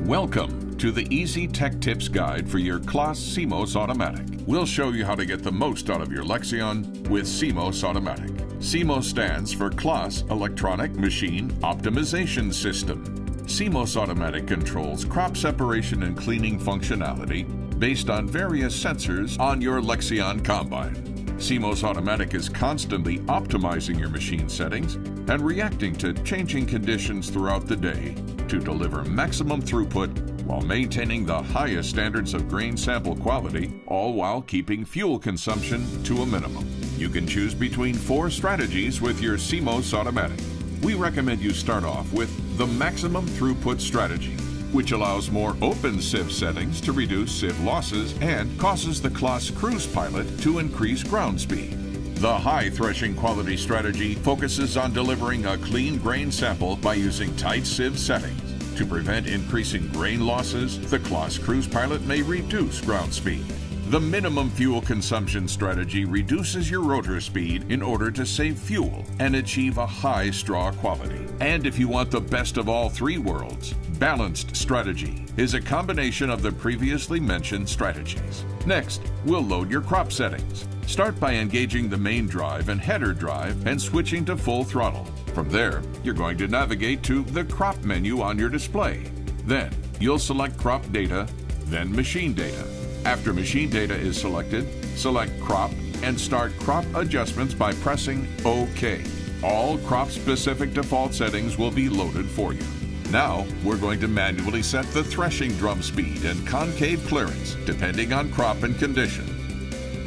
Welcome to the Easy Tech Tips Guide for your CLAAS CEMOS Automatic. We'll show you how to get the most out of your Lexion with CEMOS Automatic. CEMOS stands for CLAAS Electronic Machine Optimization System. CEMOS Automatic controls crop separation and cleaning functionality based on various sensors on your Lexion combine. CEMOS Automatic is constantly optimizing your machine settings and reacting to changing conditions throughout the day to deliver maximum throughput while maintaining the highest standards of grain sample quality, all while keeping fuel consumption to a minimum. You can choose between 4 strategies with your CEMOS Automatic. We recommend you start off with the maximum throughput strategy, which allows more open sieve settings to reduce sieve losses and causes the CLAAS cruise pilot to increase ground speed. The high threshing quality strategy focuses on delivering a clean grain sample by using tight sieve settings. To prevent increasing grain losses, the CLAAS cruise pilot may reduce ground speed. The minimum fuel consumption strategy reduces your rotor speed in order to save fuel and achieve a high straw quality. And if you want the best of all 3 worlds, balanced strategy is a combination of the previously mentioned strategies. Next, we'll load your crop settings. Start by engaging the main drive and header drive and switching to full throttle. From there, you're going to navigate to the crop menu on your display. Then, you'll select crop data, then machine data. After machine data is selected, select crop and start crop adjustments by pressing OK. All crop-specific default settings will be loaded for you. Now, we're going to manually set the threshing drum speed and concave clearance, depending on crop and condition.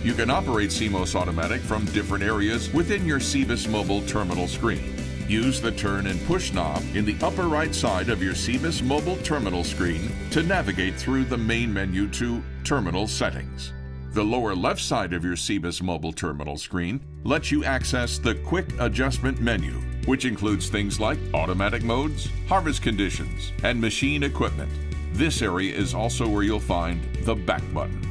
You can operate CEMOS Automatic from different areas within your CEMOS mobile terminal screen. Use the turn and push knob in the upper right side of your CEMOS mobile terminal screen to navigate through the main menu to Terminal Settings. The lower left side of your CEMOS mobile terminal screen lets you access the Quick Adjustment menu, which includes things like automatic modes, harvest conditions, and machine equipment. This area is also where you'll find the Back button.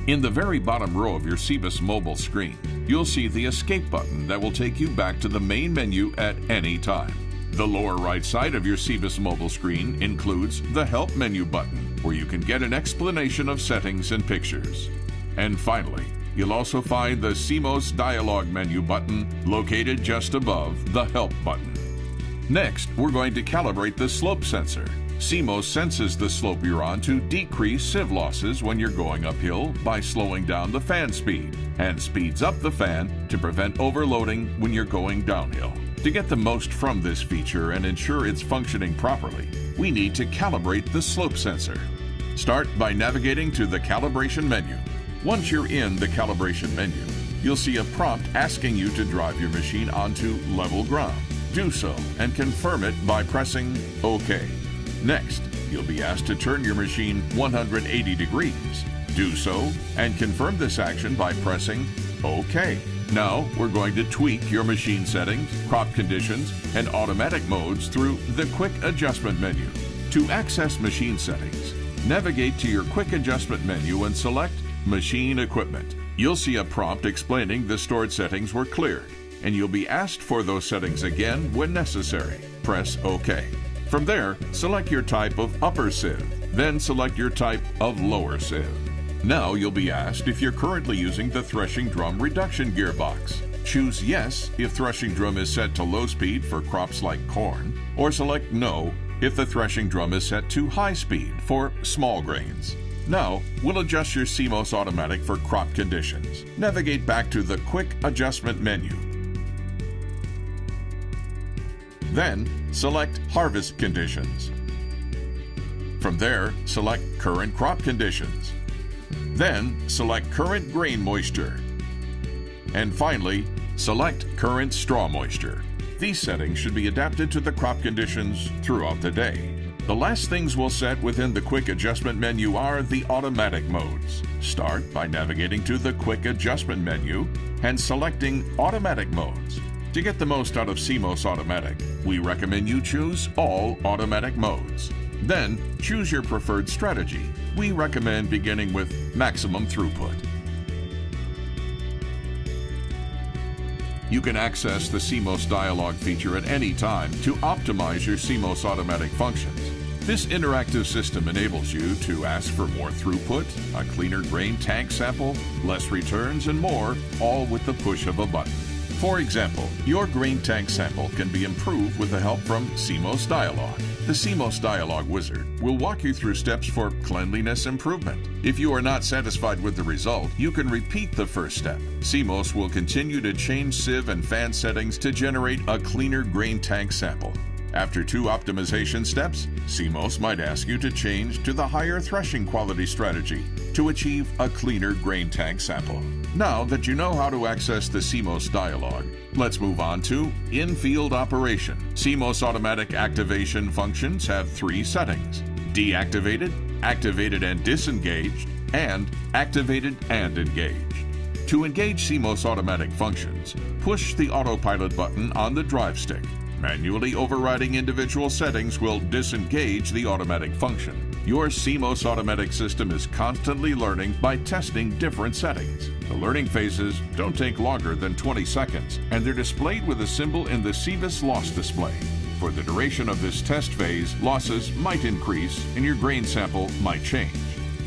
In the very bottom row of your CEMOS mobile screen, you'll see the Escape button that will take you back to the main menu at any time. The lower right side of your CEMOS mobile screen includes the Help menu button, where you can get an explanation of settings and pictures. And finally, you'll also find the CEMOS Dialog menu button located just above the Help button. Next, we're going to calibrate the slope sensor. CEMOS senses the slope you're on to decrease sieve losses when you're going uphill by slowing down the fan speed, and speeds up the fan to prevent overloading when you're going downhill. To get the most from this feature and ensure it's functioning properly, we need to calibrate the slope sensor. Start by navigating to the Calibration menu. Once you're in the Calibration menu, you'll see a prompt asking you to drive your machine onto level ground. Do so and confirm it by pressing OK. Next, you'll be asked to turn your machine 180 degrees. Do so and confirm this action by pressing OK. Now, we're going to tweak your machine settings, crop conditions, and automatic modes through the Quick Adjustment menu. To access machine settings, navigate to your Quick Adjustment menu and select Machine Equipment. You'll see a prompt explaining the stored settings were cleared, and you'll be asked for those settings again when necessary. Press OK. From there, select your type of upper sieve, then select your type of lower sieve. Now you'll be asked if you're currently using the threshing drum reduction gearbox. Choose Yes if threshing drum is set to low speed for crops like corn, or select No if the threshing drum is set to high speed for small grains. Now, we'll adjust your CEMOS Automatic for crop conditions. Navigate back to the Quick Adjustment menu. Then, select Harvest Conditions. From there, select Current Crop Conditions. Then, select Current Grain Moisture. And finally, select Current Straw Moisture. These settings should be adapted to the crop conditions throughout the day. The last things we'll set within the Quick Adjustment menu are the automatic modes. Start by navigating to the Quick Adjustment menu and selecting Automatic Modes. To get the most out of CEMOS Automatic, we recommend you choose all automatic modes. Then, choose your preferred strategy. We recommend beginning with maximum throughput. You can access the CEMOS Dialog feature at any time to optimize your CEMOS Automatic functions. This interactive system enables you to ask for more throughput, a cleaner grain tank sample, less returns, and more, all with the push of a button. For example, your grain tank sample can be improved with the help from CEMOS Dialog. The CEMOS Dialog wizard will walk you through steps for cleanliness improvement. If you are not satisfied with the result, you can repeat the first step. CEMOS will continue to change sieve and fan settings to generate a cleaner grain tank sample. After 2 optimization steps, CEMOS might ask you to change to the higher threshing quality strategy to achieve a cleaner grain tank sample. Now that you know how to access the CEMOS Dialog, let's move on to Infield Operation. CEMOS automatic activation functions have 3 settings: deactivated, activated and disengaged, and activated and engaged. To engage CEMOS automatic functions, push the autopilot button on the drive stick. Manually overriding individual settings will disengage the automatic function. Your CEMOS automatic system is constantly learning by testing different settings. The learning phases don't take longer than 20 seconds, and they're displayed with a symbol in the CEMOS loss display. For the duration of this test phase, losses might increase and your grain sample might change.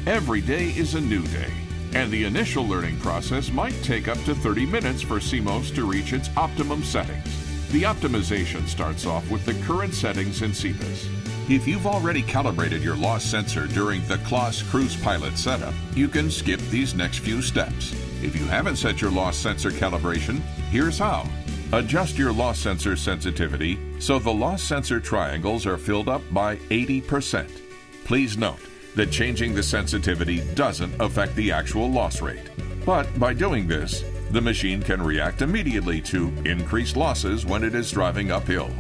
Every day is a new day, and the initial learning process might take up to 30 minutes for CEMOS to reach its optimum settings. The optimization starts off with the current settings in CEMOS. If you've already calibrated your loss sensor during the CLAAS cruise pilot setup, you can skip these next few steps. If you haven't set your loss sensor calibration, here's how. Adjust your loss sensor sensitivity so the loss sensor triangles are filled up by 80%. Please note that changing the sensitivity doesn't affect the actual loss rate. But by doing this, the machine can react immediately to increased losses when it is driving uphill.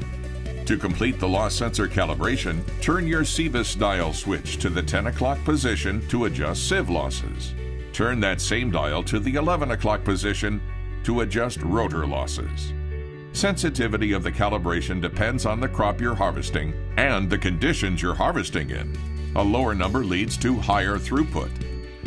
To complete the loss sensor calibration, turn your CEMOS dial switch to the 10 o'clock position to adjust sieve losses. Turn that same dial to the 11 o'clock position to adjust rotor losses. Sensitivity of the calibration depends on the crop you're harvesting and the conditions you're harvesting in. A lower number leads to higher throughput.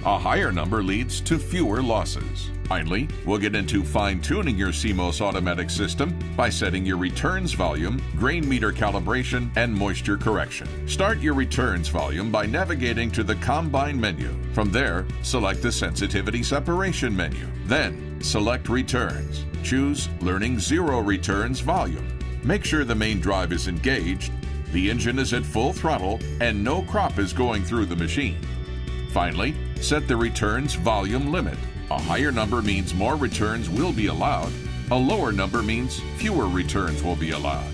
A higher number leads to fewer losses. Finally, we'll get into fine-tuning your CEMOS automatic system by setting your returns volume, grain meter calibration, and moisture correction. Start your returns volume by navigating to the Combine menu. From there, select the Sensitivity Separation menu. Then, select Returns. Choose Learning 0 Returns Volume. Make sure the main drive is engaged, the engine is at full throttle, and no crop is going through the machine. Finally, set the returns volume limit. A higher number means more returns will be allowed. A lower number means fewer returns will be allowed.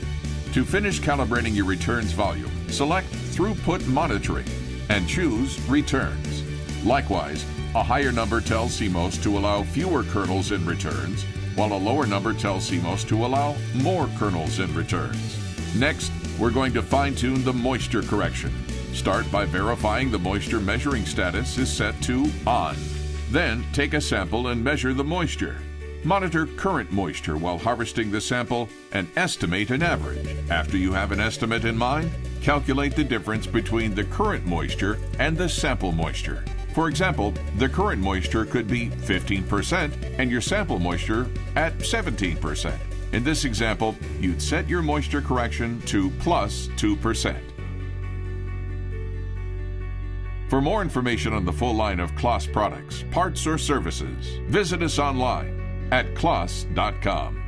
To finish calibrating your returns volume, select Throughput Monitoring and choose Returns. Likewise, a higher number tells CEMOS to allow fewer kernels in returns, while a lower number tells CEMOS to allow more kernels in returns. Next, we're going to fine-tune the moisture correction. Start by verifying the moisture measuring status is set to On. Then, take a sample and measure the moisture. Monitor current moisture while harvesting the sample and estimate an average. After you have an estimate in mind, calculate the difference between the current moisture and the sample moisture. For example, the current moisture could be 15% and your sample moisture at 17%. In this example, you'd set your moisture correction to plus 2%. For more information on the full line of CLAAS products, parts, or services, visit us online at claas.com.